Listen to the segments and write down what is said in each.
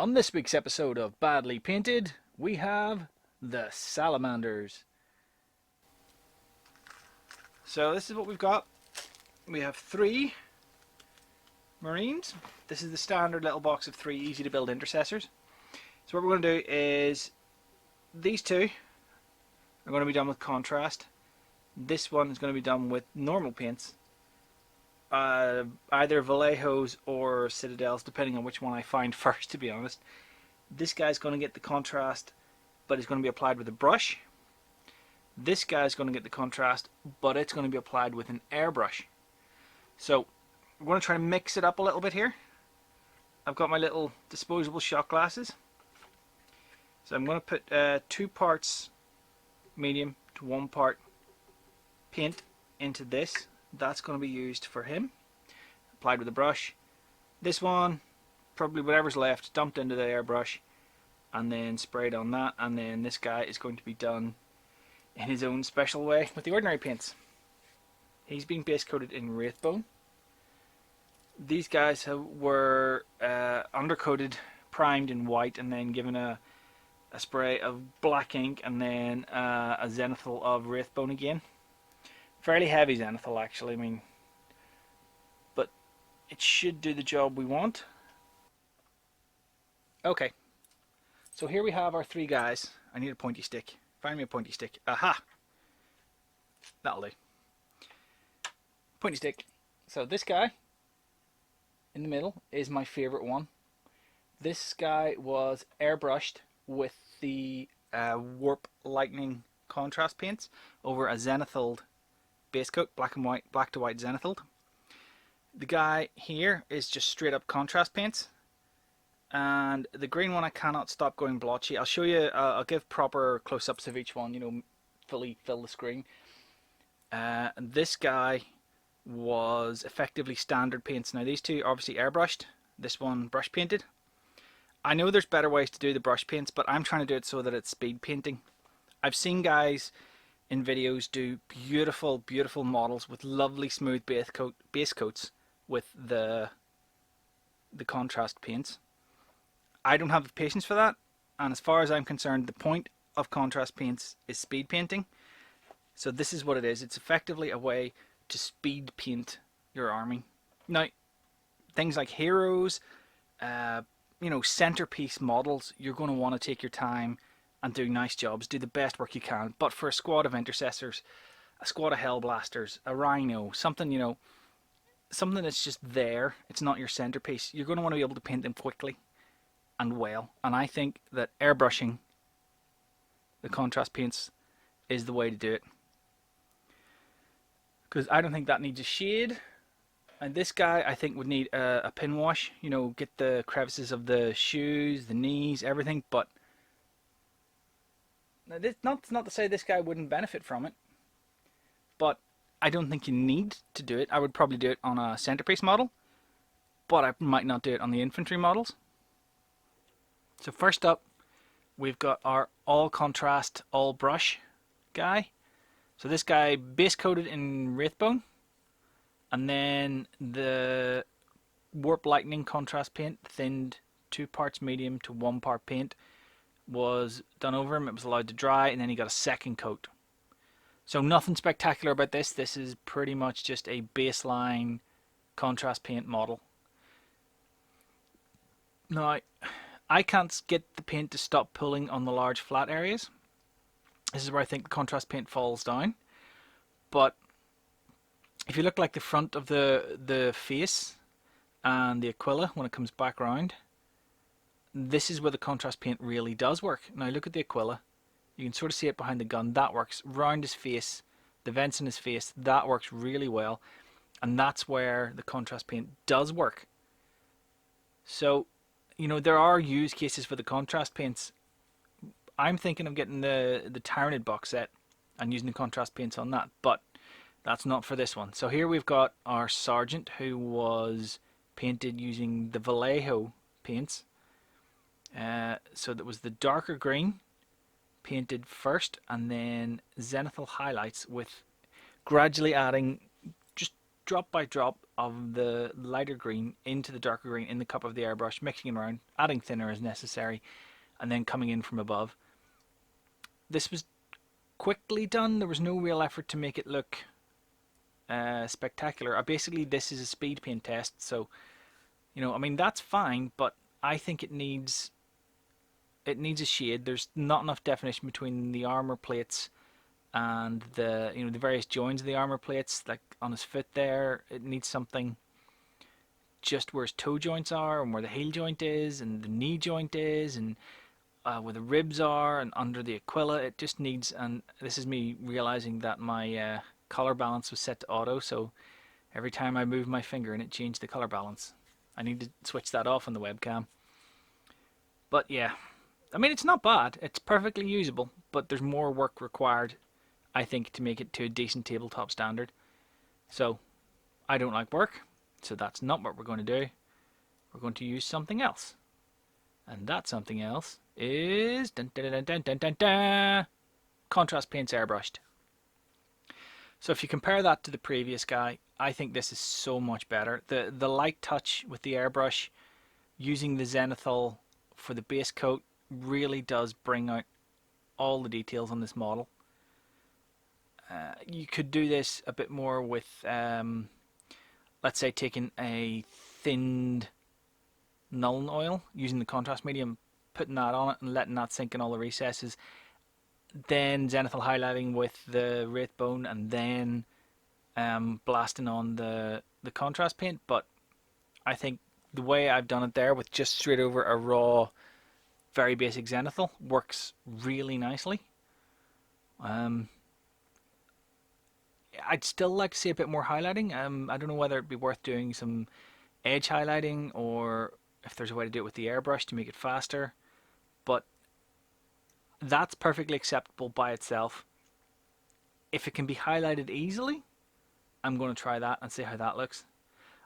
On this week's episode of Badly Painted, we have the Salamanders. So this is what we've got. We have 3 Marines. This is the standard little box of 3 easy to build intercessors. So what we're going to do is these 2 are going to be done with contrast. This one is going to be done with normal paints. Either Vallejos or Citadels, depending on which one I find first, to be honest. This guy's going to get the contrast, but it's going to be applied with a brush. This guy's going to get the contrast, but it's going to be applied with an airbrush. So we're going to try to mix it up a little bit here. I've got my little disposable shot glasses. So I'm going to put 2 parts medium to 1 part paint into this. That's going to be used for him, applied with a brush. This one, probably whatever's left, dumped into the airbrush and then sprayed on that. And then this guy is going to be done in his own special way with the ordinary paints. He's being base coated in Wraithbone. These guys were undercoated, primed in white, and then given a spray of black ink and then a zenithal of Wraithbone again. Fairly heavy zenithal, actually, I mean, but it should do the job we want. Okay, so here we have our 3 guys. I need a pointy stick. Find me a pointy stick. Aha! That'll do. Pointy stick. So this guy in the middle is my favourite one. This guy was airbrushed with the Warp Lightning contrast paints over a zenithaled base coat, black to white zenithal. The guy here is just straight up contrast paints, and the green one I cannot stop going blotchy. I'll show you. I'll give proper close-ups of each one. You know, fully fill the screen. This guy was effectively standard paints. Now these 2 obviously airbrushed. This one brush painted. I know there's better ways to do the brush paints, but I'm trying to do it so that it's speed painting. I've seen guys in videos do beautiful models with lovely smooth base coats with the contrast paints. I don't have the patience for that, and as far as I'm concerned, the point of contrast paints is speed painting. So this is what it is. It's effectively a way to speed paint your army. Now, things like heroes, you know, centerpiece models, you're going to want to take your time and do nice jobs, do the best work you can. But for a squad of intercessors, a squad of hellblasters, a rhino, something, you know, something that's just there, it's not your centerpiece, you're going to want to be able to paint them quickly and well. And I think that airbrushing the contrast paints is the way to do it, because I don't think that needs a shade. And this guy I think would need a pin wash, you know, get the crevices of the shoes, the knees, everything. But not to say this guy wouldn't benefit from it, but I don't think you need to do it. I would probably do it on a centerpiece model, but I might not do it on the infantry models. So first up, we've got our all contrast, all brush guy. So this guy base coated in Wraithbone, and then the Warp Lightning contrast paint, thinned 2 parts medium to 1 part paint, was done over him. It was allowed to dry, and then he got a second coat. So nothing spectacular about this. This is pretty much just a baseline contrast paint model. Now, I can't get the paint to stop pulling on the large flat areas. This is where I think the contrast paint falls down. But if you look like the front of the face and the Aquila when it comes back round, this is where the contrast paint really does work. Now look at the Aquila. You can sort of see it behind the gun. That works. Round his face, the vents in his face, that works really well. And that's where the contrast paint does work. So, you know, there are use cases for the contrast paints. I'm thinking of getting the Tyranid box set and using the contrast paints on that, but that's not for this one. So here we've got our sergeant, who was painted using the Vallejo paints. So that was the darker green painted first, and then zenithal highlights, with gradually adding just drop by drop of the lighter green into the darker green in the cup of the airbrush, mixing it around, adding thinner as necessary, and then coming in from above. This was quickly done. There was no real effort to make it look spectacular. Basically, this is a speed paint test, so I mean that's fine, but I think it needs a shade. There's not enough definition between the armor plates and the the various joins of the armor plates, like on his foot there. It needs something just where his toe joints are, and where the heel joint is, and the knee joint is, and where the ribs are, and under the aquila. It just needs, and this is me realizing that my color balance was set to auto, so every time I moved my finger and it changed the color balance. I need to switch that off on the webcam. But yeah, I mean, it's not bad. It's perfectly usable, but there's more work required, I think, to make it to a decent tabletop standard. So I don't like work, so that's not what we're going to do. We're going to use something else. And that something else is contrast paints airbrushed. So if you compare that to the previous guy, I think this is so much better. The light touch with the airbrush, using the zenithal for the base coat, really does bring out all the details on this model. You could do this a bit more with, let's say, taking a thinned Nuln oil, using the contrast medium, putting that on it and letting that sink in all the recesses, then zenithal highlighting with the wraith bone, and then blasting on the contrast paint. But I think the way I've done it there, with just straight over a raw, very basic zenithal, works really nicely. I'd still like to see a bit more highlighting. I don't know whether it'd be worth doing some edge highlighting, or if there's a way to do it with the airbrush to make it faster. But that's perfectly acceptable by itself. If it can be highlighted easily, I'm going to try that and see how that looks.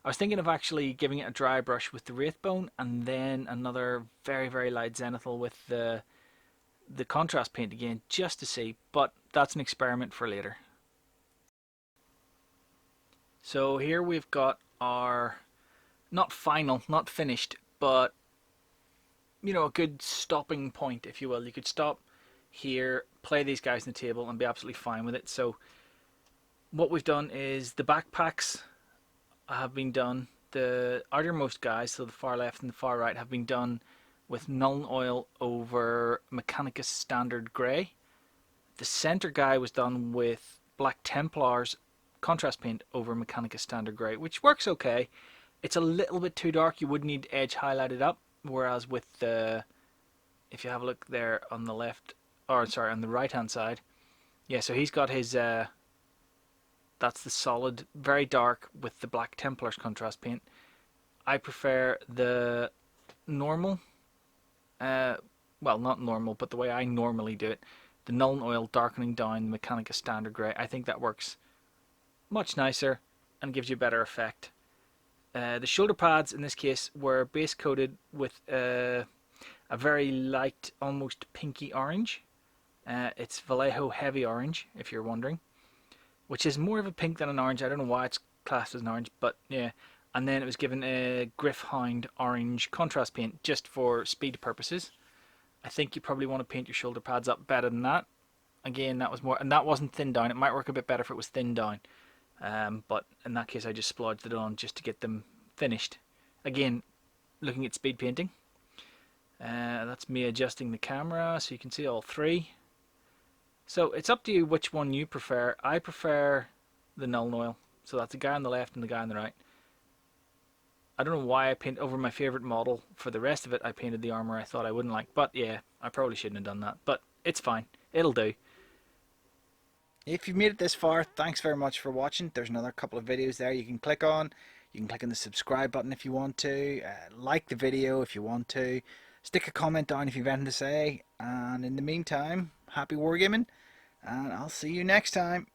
I was thinking of actually giving it a dry brush with the wraith bone, and then another very, very light zenithal with the contrast paint again, just to see, but that's an experiment for later. So here we've got our, not final, not finished, but a good stopping point, if you will. You could stop here, play these guys on the table, and be absolutely fine with it. So what we've done is the backpacks have been done. The outermost guys, so the far left and the far right, have been done with Nuln oil over Mechanicus Standard Grey. The center guy was done with Black Templars contrast paint over Mechanicus Standard Grey, which works okay. It's a little bit too dark. You would need edge highlighted up, whereas with the, if you have a look there on the left, or sorry, on the right hand side, yeah, so he's got his that's the solid, very dark with the Black Templars contrast paint. I prefer the normal, well, not normal, but the way I normally do it, the Nuln oil darkening down the Mechanicus Standard Grey. I think that works much nicer and gives you a better effect. The shoulder pads in this case were base coated with a very light, almost pinky orange. It's Vallejo Heavy Orange, if you're wondering, which is more of a pink than an orange. I don't know why it's classed as an orange, but yeah. And then it was given a Griffhound Orange contrast paint just for speed purposes. I think you probably want to paint your shoulder pads up better than that. Again, that was more, and that wasn't thinned down. It might work a bit better if it was thinned down. But in that case I just splodged it on just to get them finished. Again, looking at speed painting. That's me adjusting the camera so you can see all three. So it's up to you which one you prefer. I prefer the Nuln oil. So that's the guy on the left and the guy on the right. I don't know why I paint over my favourite model. For the rest of it I painted the armour I thought I wouldn't like. But yeah, I probably shouldn't have done that. But it's fine. It'll do. If you've made it this far, thanks very much for watching. There's another couple of videos there you can click on. You can click on the subscribe button if you want to. Like the video if you want to. Stick a comment down if you've anything to say. And in the meantime, happy wargaming. And I'll see you next time.